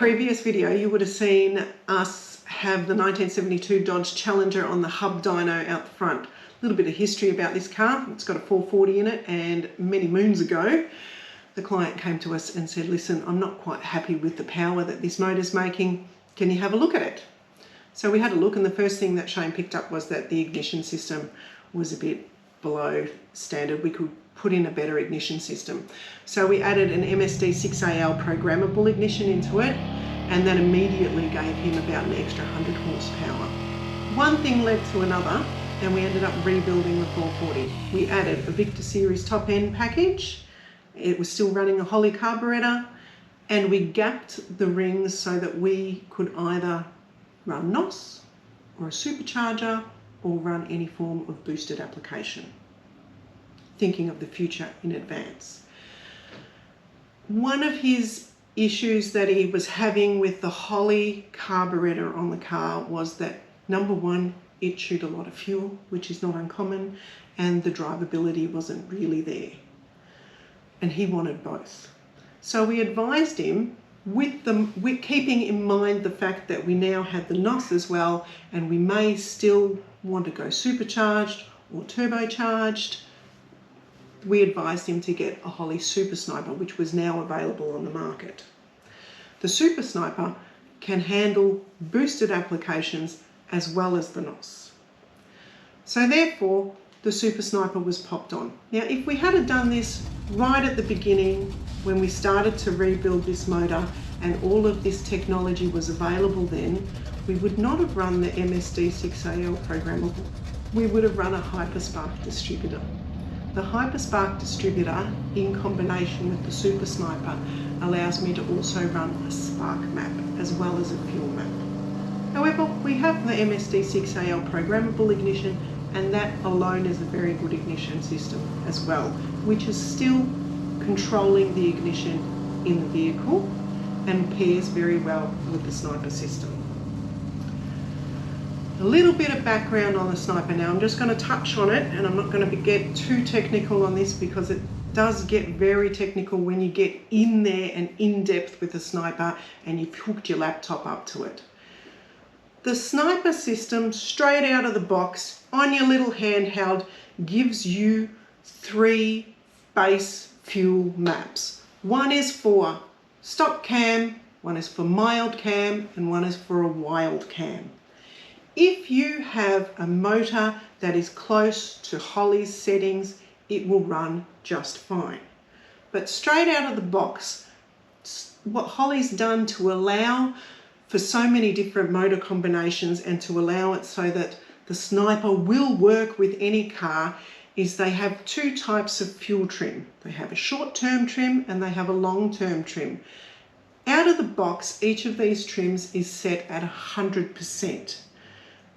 previous video, you would have seen us have the 1972 Dodge Challenger on the hub dyno out the front. A little bit of history about this car. It's got a 440 in it, and many moons ago, the client came to us and said, listen, I'm not quite happy with the power that this motor's making. Can you have a look at it? So we had a look, and the first thing that Shane picked up was that the ignition system was a bit below standard. We could put in a better ignition system. So we added an MSD 6AL programmable ignition into it, and that immediately gave him about an extra 100 horsepower. One thing led to another, and we ended up rebuilding the 440. We added a Victor Series top end package. It was still running a Holley carburetor, and we gapped the rings so that we could either run NOS or a supercharger or run any form of boosted application, thinking of the future in advance. One of his issues that he was having with the Holley carburetor on the car was that, number one, it chewed a lot of fuel, which is not uncommon, and the drivability wasn't really there. And he wanted both. So we advised him, with keeping in mind the fact that we now had the NOS as well, and we may still want to go supercharged or turbocharged, we advised him to get a Holley Super Sniper, which was now available on the market. The Super Sniper can handle boosted applications as well as the NOS. So therefore, the Super Sniper was popped on. Now, if we had done this right at the beginning, when we started to rebuild this motor and all of this technology was available then, we would not have run the MSD 6AL programmable. We would have run a Hyperspark distributor. The Hyperspark distributor, in combination with the Super Sniper, allows me to also run a spark map as well as a fuel map. However, we have the MSD 6AL programmable ignition, and that alone is a very good ignition system as well, which is still controlling the ignition in the vehicle and pairs very well with the Sniper system. A little bit of background on the Sniper now. I'm just going to touch on it, and I'm not going to get too technical on this because it does get very technical when you get in there and in depth with the Sniper and you've hooked your laptop up to it. The Sniper system, straight out of the box, on your little handheld, gives you 3 base fuel maps. One is for stock cam, one is for mild cam, and one is for a wild cam. If you have a motor that is close to Holley's settings, it will run just fine. But straight out of the box, what Holley's done to allow for so many different motor combinations and to allow it so that the Sniper will work with any car is they have 2 types of fuel trim. They have a short-term trim and they have a long-term trim. Out of the box, each of these trims is set at 100%.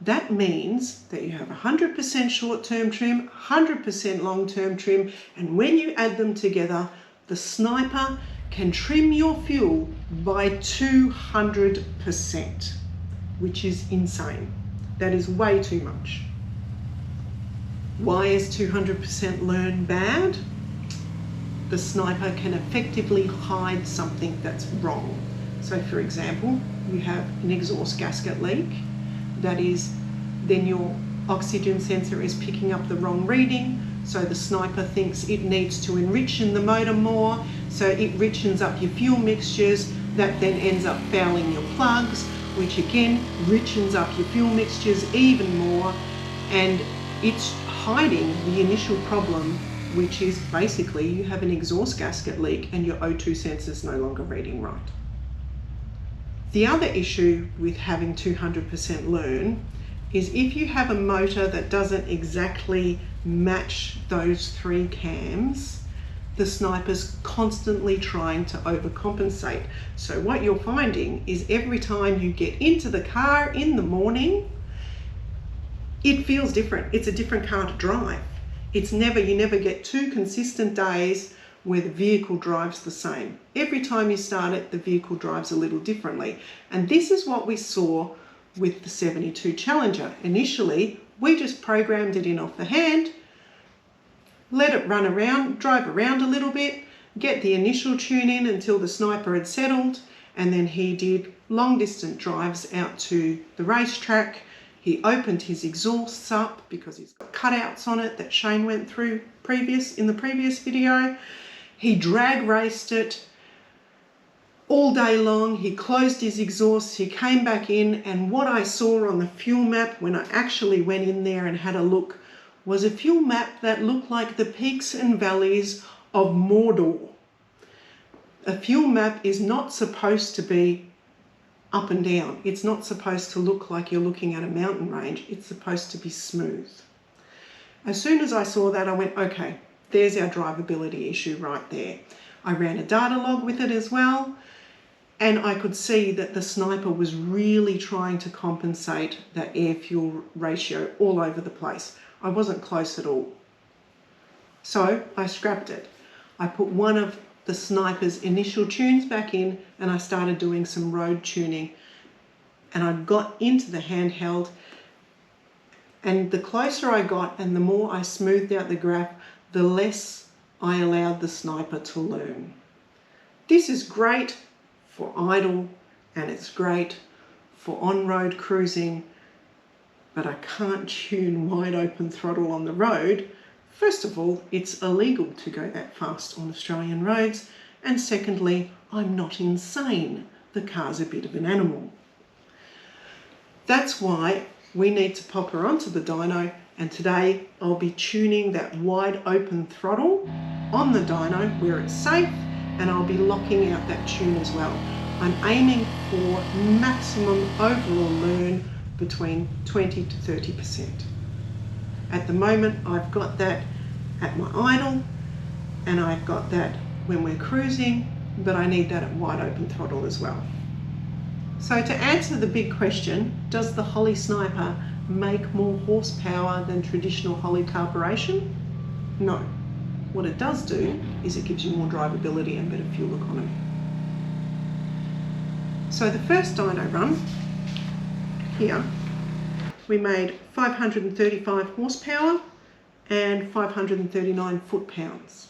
That means that you have 100% short-term trim, 100% long-term trim, and when you add them together, the Sniper can trim your fuel by 200%, which is insane. That is way too much. Why is 200% learn bad? The Sniper can effectively hide something that's wrong. So for example, you have an exhaust gasket leak. That is, then your oxygen sensor is picking up the wrong reading. So the Sniper thinks it needs to enrich in the motor more. So it richens up your fuel mixtures. That then ends up fouling your plugs, which again richens up your fuel mixtures even more. And it's hiding the initial problem, which is basically you have an exhaust gasket leak and your O2 sensor is no longer reading right. The other issue with having 200% learn is if you have a motor that doesn't exactly match those 3 cams, the Sniper's constantly trying to overcompensate. So what you're finding is every time you get into the car in the morning, it feels different. It's a different car to drive. You never get 2 consistent days where the vehicle drives the same. Every time you start it, the vehicle drives a little differently. And this is what we saw with the 72 Challenger. Initially, we just programmed it in off the hand, let it run around, drive around a little bit, get the initial tune in until the Sniper had settled, and then he did long distance drives out to the racetrack. He opened his exhausts up because he's got cutouts on it that Shane went through in the previous video. He drag raced it all day long. He closed his exhausts, he came back in, and what I saw on the fuel map when I actually went in there and had a look was a fuel map that looked like the peaks and valleys of Mordor. A fuel map is not supposed to be up and down. It's not supposed to look like you're looking at a mountain range. It's supposed to be smooth. As soon as I saw that, I went, okay, there's our drivability issue right there. I ran a data log with it as well, and I could see that the Sniper was really trying to compensate that air-fuel ratio all over the place. I wasn't close at all. So I scrapped it. I put one of the Sniper's initial tunes back in, and I started doing some road tuning, and I got into the handheld, and the closer I got and the more I smoothed out the graph, the less I allowed the Sniper to learn. This is great for idle and it's great for on-road cruising, but I can't tune wide open throttle on the road. First of all, it's illegal to go that fast on Australian roads, and secondly, I'm not insane. The car's a bit of an animal. That's why we need to pop her onto the dyno, and today I'll be tuning that wide open throttle on the dyno where it's safe, and I'll be locking out that tune as well. I'm aiming for maximum overall learn between 20 to 30%. At the moment, I've got that at my idle, and I've got that when we're cruising, but I need that at wide open throttle as well. So to answer the big question, does the Holley Sniper make more horsepower than traditional Holley carburation? No. What it does do is it gives you more drivability and better fuel economy. So the first dyno run here, we made 535 horsepower and 539 foot-pounds.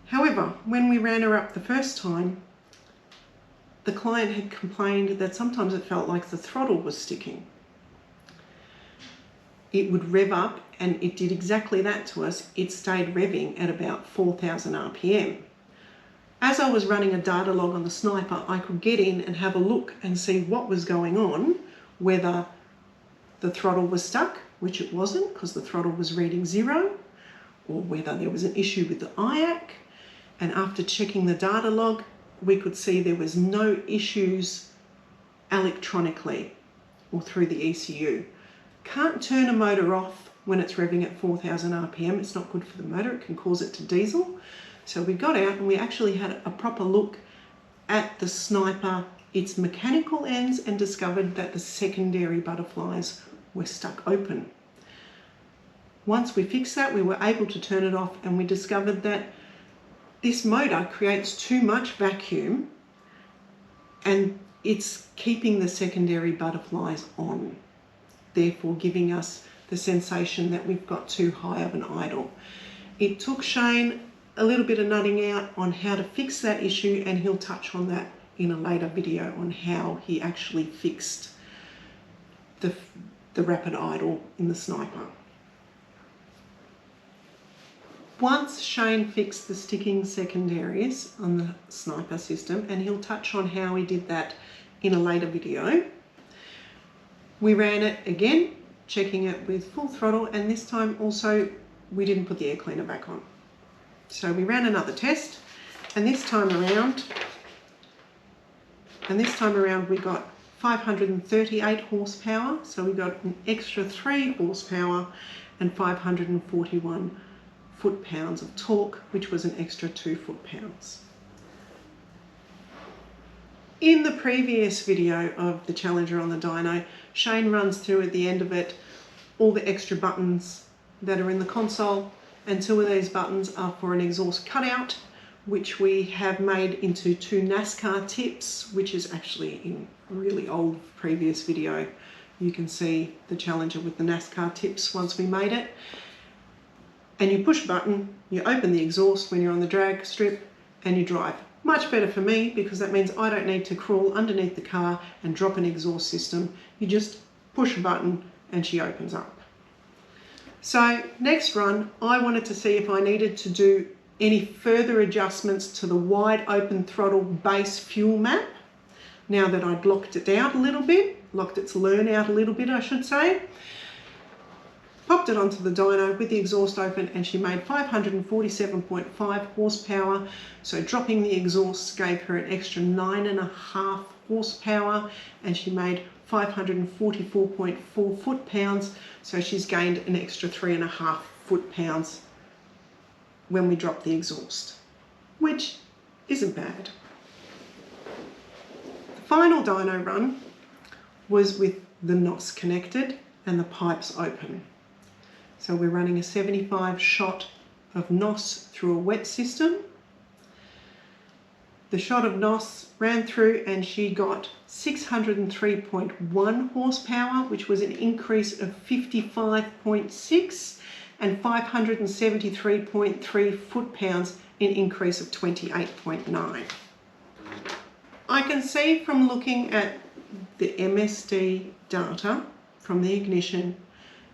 However, when we ran her up the first time, the client had complained that sometimes it felt like the throttle was sticking. It would rev up, and it did exactly that to us. It stayed revving at about 4,000 RPM. As I was running a data log on the Sniper, I could get in and have a look and see what was going on, whether the throttle was stuck, which it wasn't because the throttle was reading 0, or whether there was an issue with the IAC. And after checking the data log, we could see there was no issues electronically or through the ECU. Can't turn a motor off when it's revving at 4,000 RPM. It's not good for the motor. It can cause it to diesel. So we got out and we actually had a proper look at the Sniper, its mechanical ends, and discovered that the secondary butterflies were stuck open. Once we fixed that, we were able to turn it off, and we discovered that this motor creates too much vacuum and it's keeping the secondary butterflies on, therefore giving us the sensation that we've got too high of an idle. It took Shane a little bit of nutting out on how to fix that issue, and he'll touch on that in a later video on how he actually fixed the rapid idle in the Sniper. Once Shane fixed the sticking secondaries on the Sniper system, and he'll touch on how he did that in a later video, we ran it again, checking it with full throttle, and this time also we didn't put the air cleaner back on. So we ran another test, and this time around we got 538 horsepower, so we got an extra 3 horsepower and 541 foot-pounds of torque, which was an extra 2 foot-pounds. In the previous video of the Challenger on the dyno, Shane runs through at the end of it all the extra buttons that are in the console, and 2 of these buttons are for an exhaust cutout, which we have made into 2 NASCAR tips, which is actually in a really old previous video. You can see the Challenger with the NASCAR tips once we made it. And you push a button, you open the exhaust when you're on the drag strip, and you drive. Much better for me because that means I don't need to crawl underneath the car and drop an exhaust system. You just push a button and she opens up. So next run, I wanted to see if I needed to do any further adjustments to the wide open throttle base fuel map. Now that I'd locked it out a little bit, locked its learn out a little bit, I should say, popped it onto the dyno with the exhaust open and she made 547.5 horsepower. So dropping the exhaust gave her an extra 9.5 horsepower and she made 544.4 foot-pounds. So she's gained an extra 3.5 foot-pounds when we drop the exhaust, which isn't bad. The final dyno run was with the NOS connected and the pipes open. So we're running a 75 shot of NOS through a wet system. The shot of NOS ran through and she got 603.1 horsepower, which was an increase of 55.6, and 573.3 foot-pounds, an increase of 28.9. I can see from looking at the MSD data from the ignition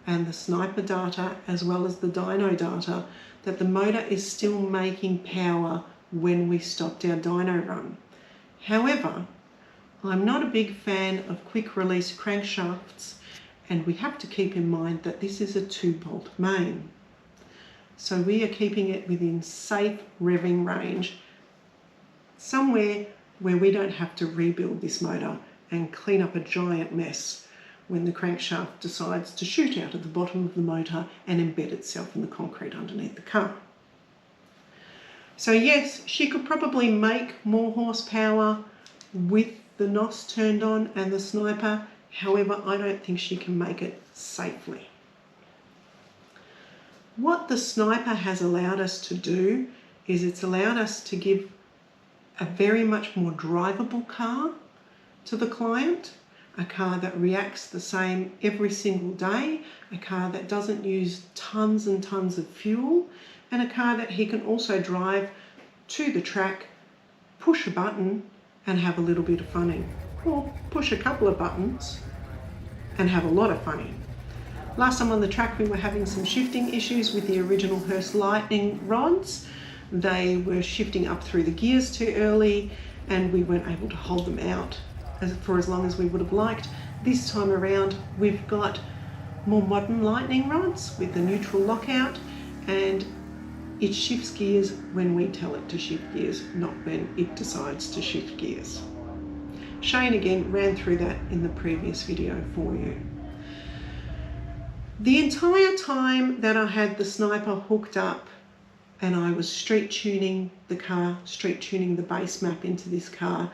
and the Sniper data as well as the dyno data that the motor is still making power when we stopped our dyno run. However, I'm not a big fan of quick release crankshafts, and we have to keep in mind that this is a 2-bolt main. So we are keeping it within safe revving range, somewhere where we don't have to rebuild this motor and clean up a giant mess when the crankshaft decides to shoot out at the bottom of the motor and embed itself in the concrete underneath the car. So yes, she could probably make more horsepower with the NOS turned on and the Sniper. However, I don't think she can make it safely. What the Sniper has allowed us to do is it's allowed us to give a very much more drivable car to the client, a car that reacts the same every single day, a car that doesn't use tons and tons of fuel, and a car that he can also drive to the track, push a button and have a little bit of fun in, or push a couple of buttons and have a lot of fun in. Last time on the track we were having some shifting issues with the original Hurst Lightning rods. They were shifting up through the gears too early and we weren't able to hold them out for as long as we would have liked. This time around we've got more modern Lightning rods with the neutral lockout, and it shifts gears when we tell it to shift gears, not when it decides to shift gears. Shane again ran through that in the previous video for you. The entire time that I had the Sniper hooked up and I was street tuning the car, street tuning the base map into this car,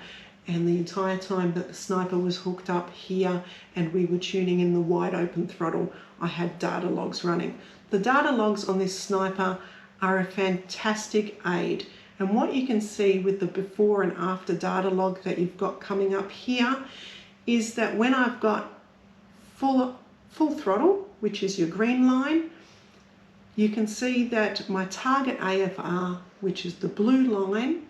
and the entire time that the Sniper was hooked up here and we were tuning in the wide open throttle, I had data logs running. The data logs on this Sniper are a fantastic aid, and what you can see with the before and after data log that you've got coming up here is that when I've got full throttle, which is your green line, you can see that my target AFR, which is the blue line,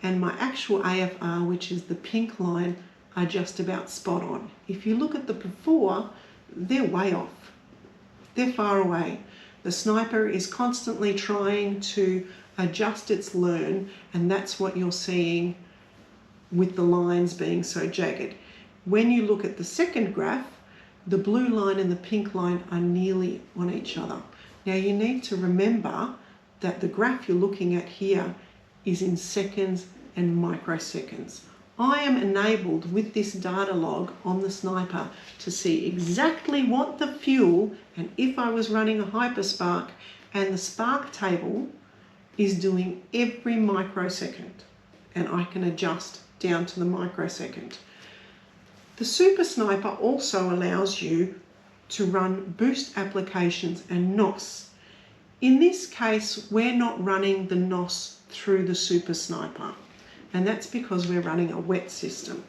and my actual AFR, which is the pink line, are just about spot on. If you look at the before, they're way off. They're far away. The Sniper is constantly trying to adjust its learn, and that's what you're seeing with the lines being so jagged. When you look at the second graph, the blue line and the pink line are nearly on each other. Now you need to remember that the graph you're looking at here is in seconds and microseconds. I am enabled with this data log on the Sniper to see exactly what the fuel, and if I was running a Hyperspark, and the spark table is doing every microsecond, and I can adjust down to the microsecond. The Super Sniper also allows you to run boost applications and NOS. In this case, we're not running the NOS through the Super Sniper, and that's because we're running a wet system.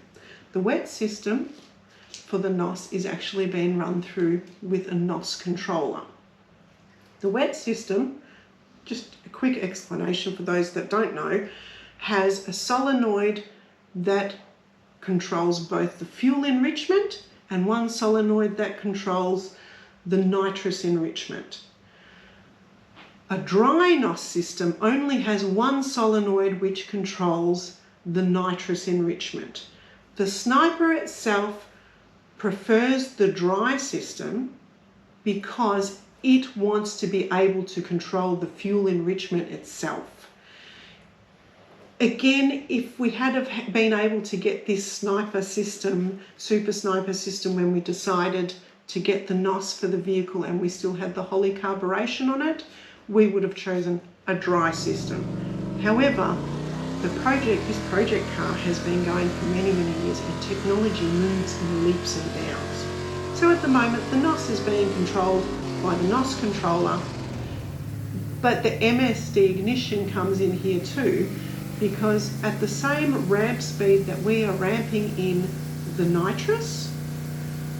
The wet system for the NOS is actually being run through with a NOS controller. The wet system, just a quick explanation for those that don't know, has a solenoid that controls both the fuel enrichment and one solenoid that controls the nitrous enrichment. A dry NOS system only has one solenoid which controls the nitrous enrichment. The Sniper itself prefers the dry system because it wants to be able to control the fuel enrichment itself. Again, if we had have been able to get this Sniper system, Super Sniper system, when we decided to get the NOS for the vehicle and we still had the Holley carburation on it, we would have chosen a dry system. However, this project car has been going for many, many years, and technology moves in leaps and bounds. So at the moment, the NOS is being controlled by the NOS controller, but the MSD ignition comes in here too, because at the same ramp speed that we are ramping in the nitrous,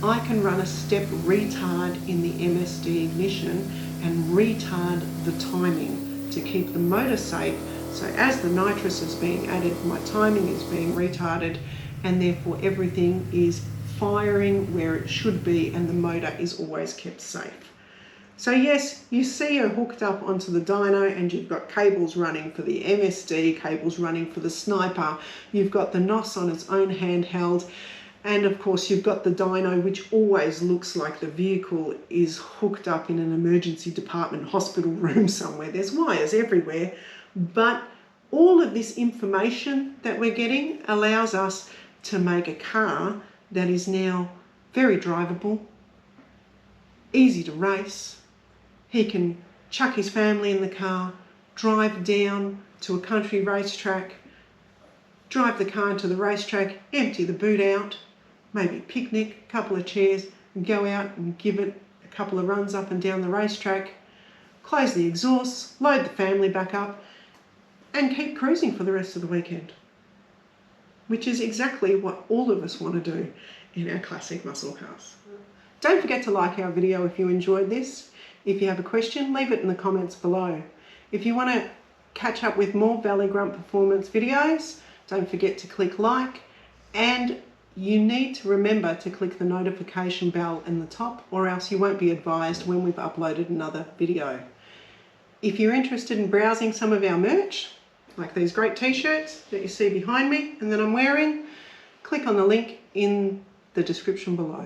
I can run a step retard in the MSD ignition and retard the timing to keep the motor safe. So as the nitrous is being added, my timing is being retarded, and therefore everything is firing where it should be and the motor is always kept safe. So yes, you see her hooked up onto the dyno, and you've got cables running for the MSD, cables running for the Sniper, you've got the NOS on its own handheld, and of course you've got the dyno, which always looks like the vehicle is hooked up in an emergency department hospital room somewhere. There's wires everywhere, but all of this information that we're getting allows us to make a car that is now very drivable, easy to race. He can chuck his family in the car, drive down to a country racetrack, drive the car into the racetrack, empty the boot out, maybe picnic, a couple of chairs, and go out and give it a couple of runs up and down the racetrack, close the exhausts, load the family back up, and keep cruising for the rest of the weekend. Which is exactly what all of us want to do in our classic muscle cars. Don't forget to like our video if you enjoyed this. If you have a question, leave it in the comments below. If you want to catch up with more Valley Grunt Performance videos, don't forget to click like, and you need to remember to click the notification bell in the top, or else you won't be advised when we've uploaded another video. If you're interested in browsing some of our merch, like these great t-shirts that you see behind me and that I'm wearing, click on the link in the description below.